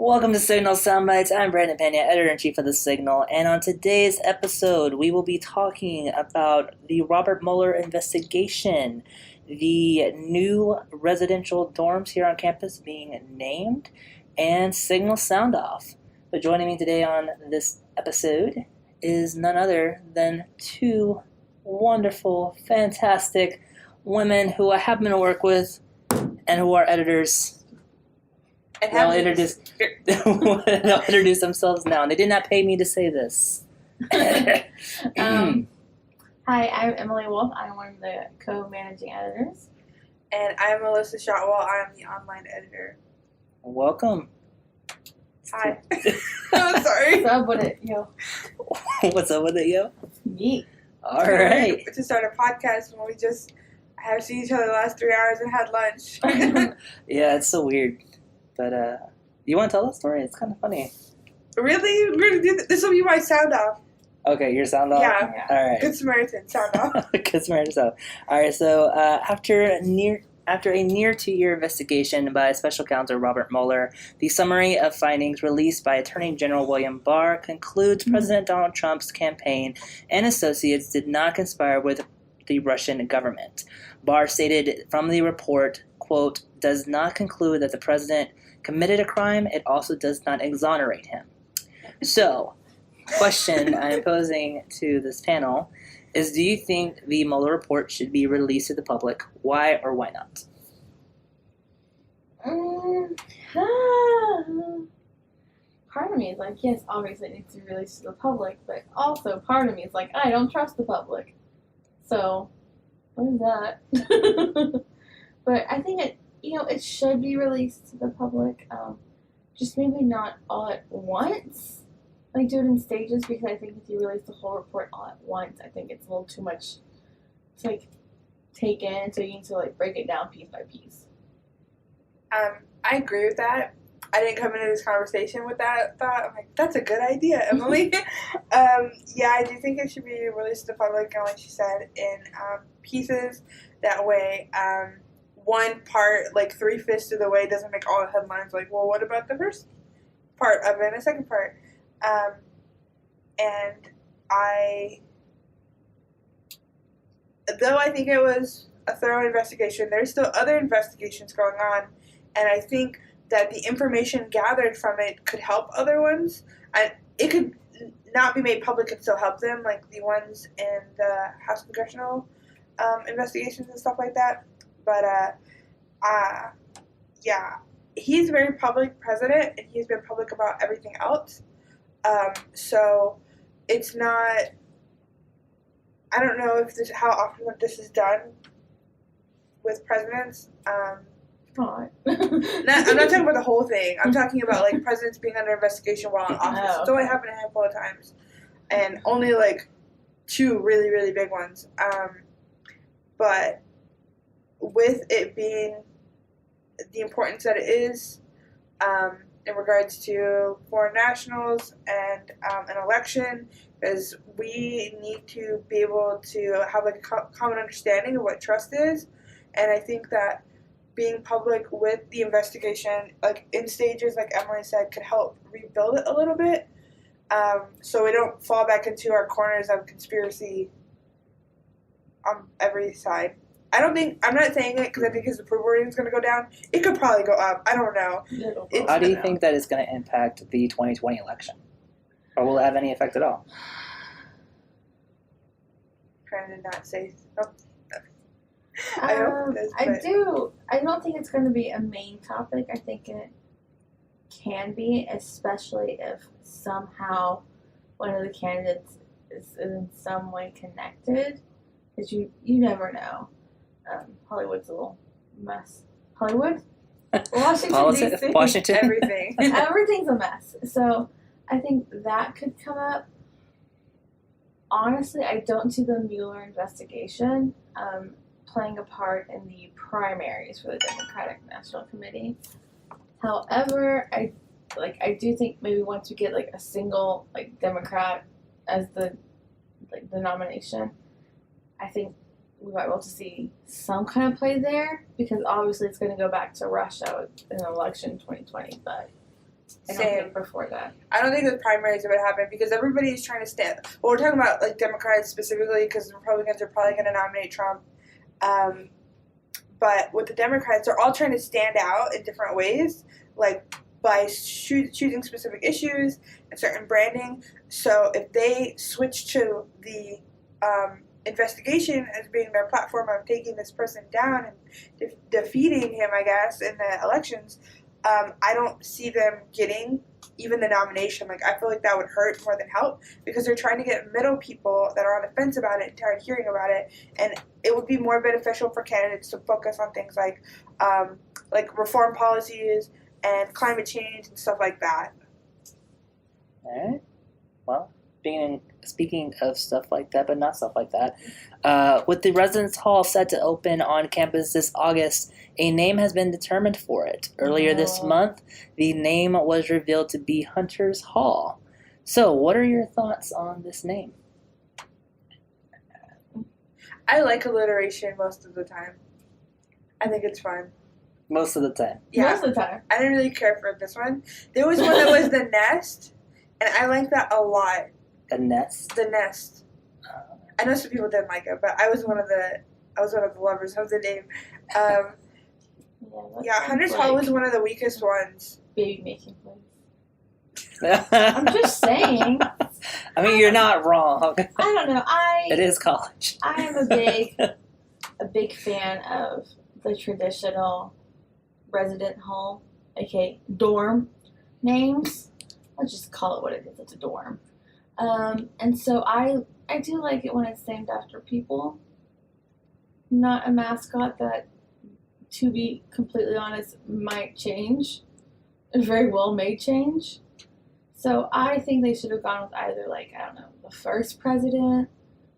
Welcome to Signal Soundbytes. I'm Brandon Peña, editor-in-chief of the Signal, and on today's episode, we will be talking about the Robert Muller investigation, the new residential dorms here on campus being named, and Signal Soundoff. But joining me today on this episode is none other than two wonderful, fantastic women who I happen to work with and who are editors. And they'll introduce themselves now, and they did not pay me to say this. Hi, I'm Emily Wolfe. I'm one of the co-managing editors. And I'm Alyssa Shotwell. I'm the online editor. Welcome. Hi. I'm sorry. What's up with it, yo? What's up with it, yo? Yeet. All right. To start a podcast when we just have seen each other the last 3 hours and had lunch. Yeah, it's so weird. But, you want to tell that story? It's kind of funny. Really? We're going to do this? This will be my sound off. Okay, your sound off? Yeah. All right. Good Samaritan sound off. Good Samaritan sound. All right, so after a near 2-year investigation by Special Counsel Robert Muller, the summary of findings released by Attorney General William Barr concludes President Donald Trump's campaign and associates did not conspire with the Russian government. Barr stated from the report, quote, does not conclude that the president committed a crime. It also does not exonerate him. So, question I'm posing to this panel is, do you think the Mueller report should be released to the public? Why or why not? Part of me is like, yes, obviously it needs to be released to the public, but also part of me is like, I don't trust the public. So, what is that? But I think it should be released to the public. Just maybe not all at once. Like, do it in stages, because I think if you release the whole report all at once, I think it's a little too much to, like, take in, so you need to, like, break it down piece by piece. I agree with that. I didn't come into this conversation with that thought. I'm like, that's a good idea, Emily. Yeah, I do think it should be released to the public, and like she said, in pieces. That way, one part, like 3/5 of the way, doesn't make all the headlines. Like, well, what about the first part of it and the second part? And though I think it was a thorough investigation, there's still other investigations going on, and I think that the information gathered from it could help other ones. And it could not be made public and still help them, like the ones in the House Congressional investigations and stuff like that. But, yeah, he's a very public president, and he's been public about everything else. So it's not, I don't know if how often this is done with presidents. God. I'm not talking about the whole thing. I'm talking about, like, presidents being under investigation while in office. Oh, It's only happened a handful of times. And only, like, 2 really, really big ones. But with it being the importance that it is in regards to foreign nationals and an election, is we need to be able to have, like, a common understanding of what trust is. And I think that being public with the investigation, like in stages, like Emily said, could help rebuild it a little bit, so we don't fall back into our corners of conspiracy on every side. I'm not saying it because I think his approval rating is going to go down. It could probably go up. I don't know. How do you think that is going to impact the 2020 election? Or will it have any effect at all? Trying to not say. Oh. I don't think it's going to be a main topic. I think it can be, especially if somehow one of the candidates is in some way connected, because you never know. Hollywood's a little mess. Hollywood? Washington, D.C. Washington. Everything. Everything's a mess. So I think that could come up. Honestly, I don't see the Mueller investigation playing a part in the primaries for the Democratic National Committee. However, I do think maybe once we get like a single like Democrat as the nomination, I think we might be able to see some kind of play there, because obviously it's going to go back to Russia with an election in 2020. But I don't Same. think before that. I don't think the primaries would happen because everybody's trying to stand. Well, we're talking about like Democrats specifically because Republicans are probably going to nominate Trump. But with the Democrats, they're all trying to stand out in different ways, like by choosing specific issues and certain branding. So if they switch to the investigation as being their platform of taking this person down and defeating him, I guess, in the elections, I don't see them getting even the nomination. Like, I feel like that would hurt more than help because they're trying to get middle people that are on the fence about it and tired of hearing about it. And it would be more beneficial for candidates to focus on things like reform policies and climate change and stuff like that. All right. Well, speaking of stuff like that, but not stuff like that, with the Residence Hall set to open on campus this August, a name has been determined for it. Earlier this month, the name was revealed to be Hunter's Hall. So, what are your thoughts on this name? I like alliteration most of the time. I think it's fun. Most of the time. Yeah. Most of the time. I didn't really care for this one. There was one that was The Nest, and I like that a lot. The Nest? The Nest. I know some people didn't like it, but I was one of the lovers of the name. Yeah, Hunter's Hall was one of the weakest ones. Baby making place. I'm just saying. I mean, you're not wrong. I don't know. It is college. I am a big fan of the traditional resident hall, aka dorm names. Let's just call it what it is. It's a dorm. And so I do like it when it's named after people, not a mascot that, to be completely honest, might change. It very well may change. So I think they should have gone with either, like, I don't know, the first president.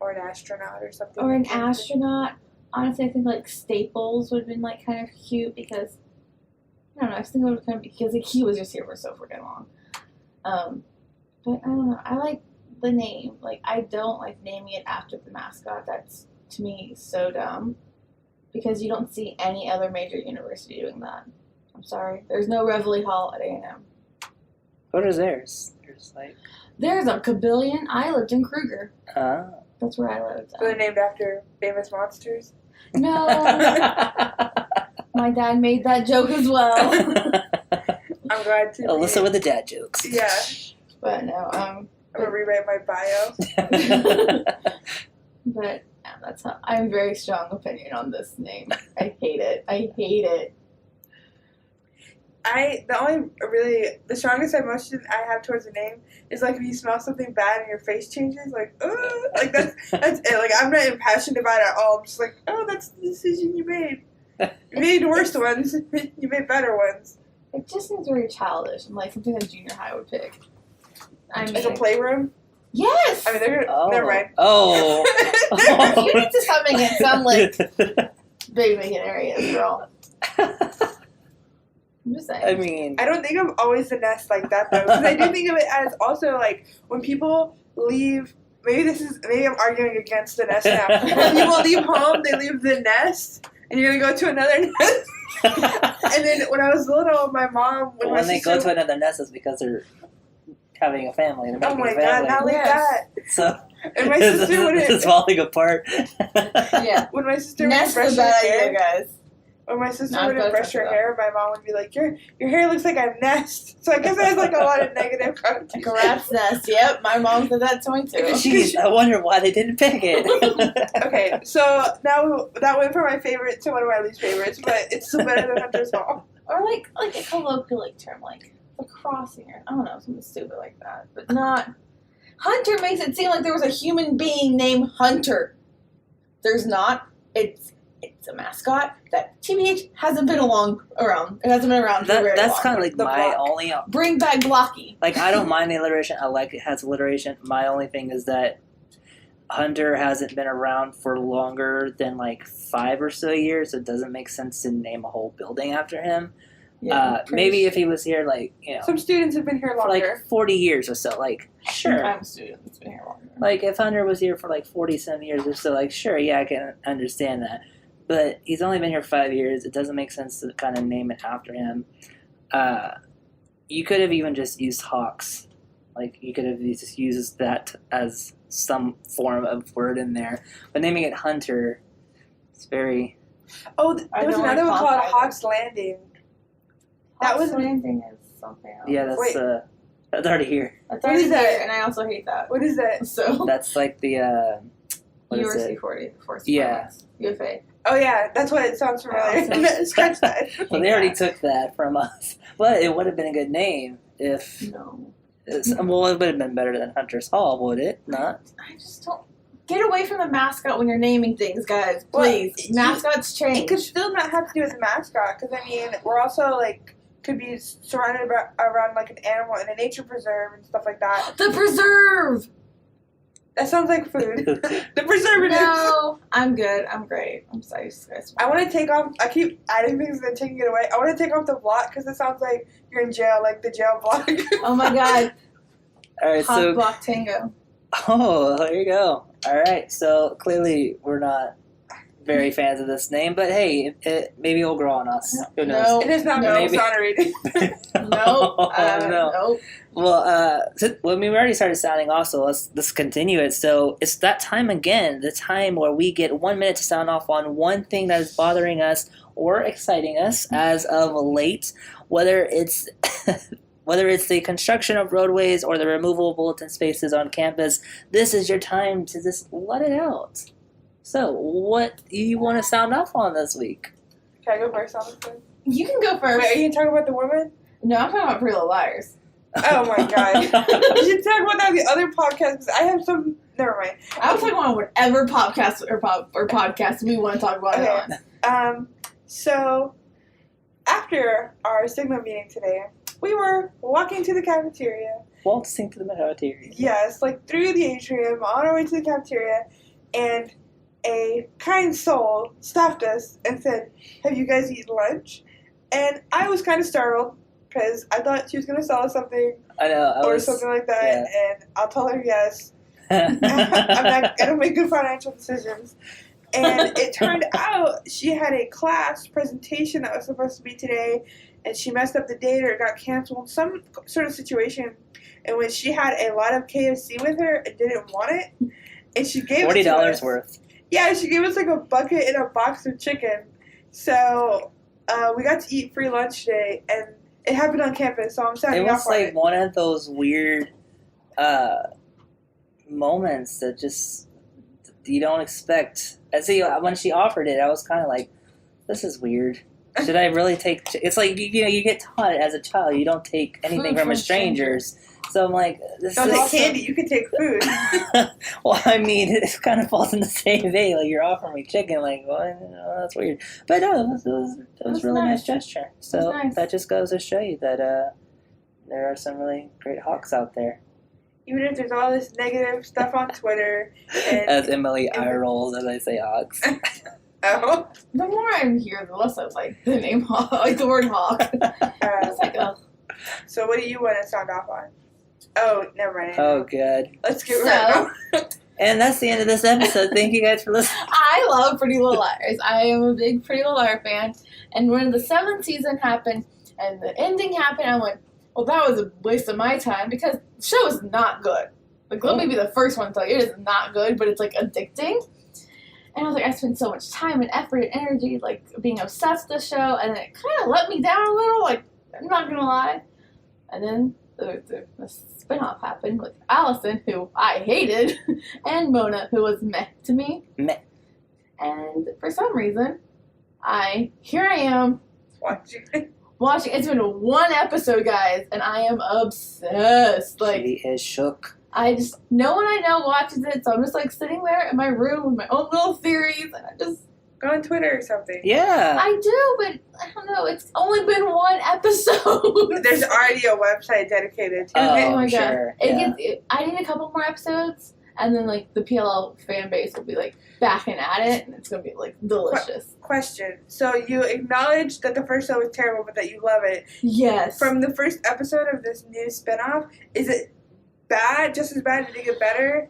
Or an astronaut or something. Or an astronaut. Honestly, I think, like, Staples would have been, like, kind of cute because, I don't know, I just think it would have kind of, because like, he was just here for so freaking long. But I don't know, I like the name. Like, I don't like naming it after the mascot. That's, to me, so dumb. Because you don't see any other major university doing that. I'm sorry. There's no Reveille Hall at A&M. What is theirs? There's a kabillion. I lived in Kruger. Oh. That's where I lived. So they're named after famous monsters? No. My dad made that joke as well. I'm glad to. Alyssa with the dad jokes. Yeah. But no, I'm going to rewrite my bio. But yeah, that's how, I have a very strong opinion on this name. I hate it. The strongest emotion I have towards a name is like if you smell something bad and your face changes, like, like that's it. Like, I'm not impassioned about it at all. I'm just like, that's the decision you made. You made worse ones. You made better ones. It just seems very childish and like something that junior high would pick. I mean, Like a playroom? Yes! I mean, never mind. Oh. You need to stop making it sound like big making areas, girl. I'm just saying. I mean, I don't think of always the nest like that though, because I do think of it as also like when people leave. Maybe I'm arguing against the nest now. When people leave home, they leave the nest, and you're gonna go to another nest. And then when I was little, my mom when they go to another nest, it's because they're having a family. They're oh making my a family. god, not like that. So and my sister wouldn't. It's falling apart. Yeah. When my sister Nest would is a brush her bad hair, idea, guys. when my sister Not wouldn't good brush for her that. hair, my mom would be like, "Your hair looks like a nest." So I guess it has like a lot of negative connotations. Like a rat's nest. Yep, my mom said that to me too. Jeez, I wonder why they didn't pick it. Okay, so now that went from my favorite to one of my least favorites, but it's still better than Hunter's Hall. Or like a colloquial term, like the crossing, or I don't know, something stupid like that. But not Hunter makes it seem like there was a human being named Hunter. There's not. It's a mascot that TBH hasn't been around. It hasn't been around for very long. That's kind of like The my block. only. Bring back Blocky. Like, I don't mind the alliteration. I like it has alliteration. My only thing is that Hunter hasn't been around for longer than like 5 or so years. So it doesn't make sense to name a whole building after him. Maybe if he was here, like, Some students have been here for longer. like 40 years or so, like, sure. I'm a student that's been here longer. Like, if Hunter was here for like 40-some years or so, like, sure, yeah, I can understand that. But he's only been here 5 years. It doesn't make sense to kind of name it after him. you could have even just used hawks. Like, you could have just used that as some form of word in there. But naming it Hunter, it's very... Oh, there was another one called Hawk's Landing. Hawk's Landing is something else. Yeah, that's already here. That's already here, and I also hate that. What is that? So that's like the... URC 40. Yeah. UFA. Oh, yeah, that's what it sounds familiar. Scratch that. Well, they already took that from us. But it would have been a good name if... No. Well, it would have been better than Hunter's Hall, would it not? I just don't... Get away from the mascot when you're naming things, guys. Please. Well, Mascots change. It could still not have to do with the mascot, because, I mean, we're also, like, could be surrounded around, like, an animal in a nature preserve and stuff like that. The preserve! That sounds like food. The preservatives. No, I'm good. I'm great. I'm sorry. I want to take off... I keep adding things and then taking it away. I want to take off the block, because it sounds like you're in jail, like the jail block. Oh, my God. All right, Hot block tango. Oh, there you go. All right, so clearly we're not very fans of this name, but hey, maybe it'll grow on us. Who knows? No, it is not exonerated. No. No. Well, we already started sounding off, so let's continue it. So it's that time again, the time where we get 1 minute to sound off on one thing that is bothering us or exciting us as of late, whether it's the construction of roadways or the removal of bulletin spaces on campus. This is your time to just let it out. So, what do you want to sound off on this week? Can I go first on this one? You can go first. Wait, are you talking about the woman? No, I'm talking about Pretty Little Liars. Oh my God. You should talk about that on the other podcast, because I have some... Never mind. I was talking about whatever podcast or podcast we want to talk about it on. So, after our Signal meeting today, we were walking to the cafeteria. Waltzing to the cafeteria. Yes, like through the atrium, on our way to the cafeteria, and a kind soul stopped us and said, "Have you guys eaten lunch?" And I was kind of startled, because I thought she was going to sell us something. I know. Or something like that, yeah. And I'll tell her yes. I don't make good financial decisions. And it turned out she had a class presentation that was supposed to be today, and she messed up the date or it got canceled. Some sort of situation in which she had a lot of KFC with her and didn't want it. And she gave it to us. $40 worth. Yeah, she gave us like a bucket and a box of chicken. So we got to eat free lunch today, and it happened on campus, so I'm signing off on it. It was like one of those weird moments that just you don't expect. And see, when she offered it, I was kind of like, this is weird. Should I really take... It's like, you get taught as a child, you don't take anything from strangers. So I'm like... Don't take candy, you can take food. Well, I mean, it kind of falls in the same vein. Like, you're offering me chicken, like, well, that's weird. But no, it was really nice gesture. So that just goes to show you that there are some really great hawks out there. Even if there's all this negative stuff on Twitter. And, as Emily eye rolls as I say hawks. Oh. The more I'm here, the less I was like the name hawk, like the word hawk. It's like, ugh. So what do you want to sound off on? Oh, never mind. Oh, good. Let's get right on. And that's the end of this episode. Thank you guys for listening. I love Pretty Little Liars. I am a big Pretty Little Liar fan. And when the 7th season happened and the ending happened, I went, well, that was a waste of my time, because the show is not good. Like, let me be the first one to tell you, it is not good, but it's, like, addicting. And I was like, I spent so much time and effort and energy, like, being obsessed with the show, and it kind of let me down a little, like, I'm not gonna lie. And then the spinoff happened with Allison, who I hated, and Mona, who was meh to me. Meh. And for some reason, here I am. Watching. It's been 1 episode, guys, and I am obsessed. Like, she is shook. No one I know watches it, so I'm just like sitting there in my room with my own little theories, and I just go on Twitter or something. Yeah, I do, but I don't know. It's only been 1 episode. There's already a website dedicated to it. Oh my sure. God! I need a couple more episodes, and then like the PLL fan base will be like backing at it, and it's gonna be like delicious. Question. So you acknowledge that the first show was terrible, but that you love it. Yes. From the first episode of this new spinoff, is it bad? Just as bad? Did it get better?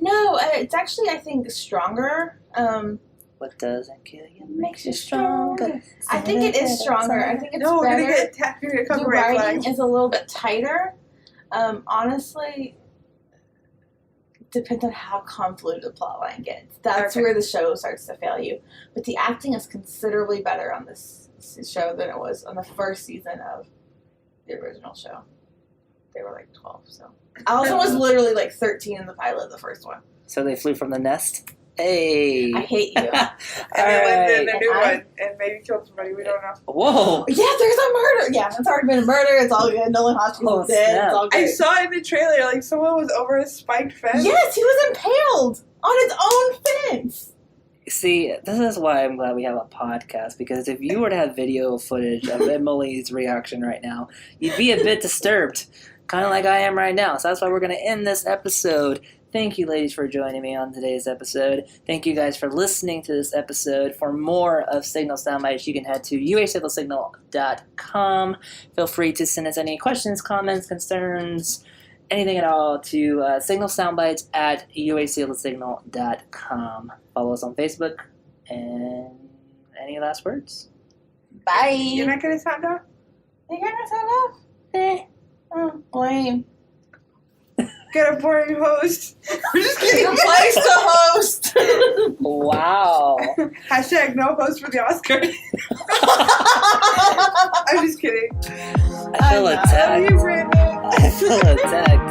No, it's actually, I think, stronger. Like What doesn't kill you makes you stronger. I think it is stronger. I think it's No, we're better. gonna get attacked. We're gonna The come right writing flag. is a little bit tighter. Honestly, depends on how convoluted the plotline gets. That's Okay. where the show starts to fail you. But the acting is considerably better on this show than it was on the first season of the original show. They were like 12, so. Allison was literally like 13 in the pilot of the first one. So they flew from the nest. Hey. I hate you. And then lived in the And new I- one and maybe killed somebody. We don't know. Whoa. Yeah, there's a murder. Yeah, it's already been a murder. It's all good. Nolan Hoskins Oh, is dead. snap. It's all good. I saw in the trailer like someone was over a spiked fence. Yes, he was impaled on his own fence. See, this is why I'm glad we have a podcast, because if you were to have video footage of Emily's reaction right now, you'd be a bit disturbed, kind of like I am right now. So that's why we're going to end this episode. Thank you, ladies, for joining me on today's episode. Thank you guys for listening to this episode. For more of Signal Soundbytes, you can head to UHCL.com. Feel free to send us any questions, comments, concerns, anything at all to signalsoundbytes@UHCLsignal.com. Follow us on Facebook. And any last words? Bye. You're not gonna sound off? You gonna sign off? Oh, lame. Get a boring host. We're just Get kidding. a place to host. Wow. Hashtag no host for the Oscars. I'm just kidding. I feel I know. attacked. Love you, Brandon. I feel attacked.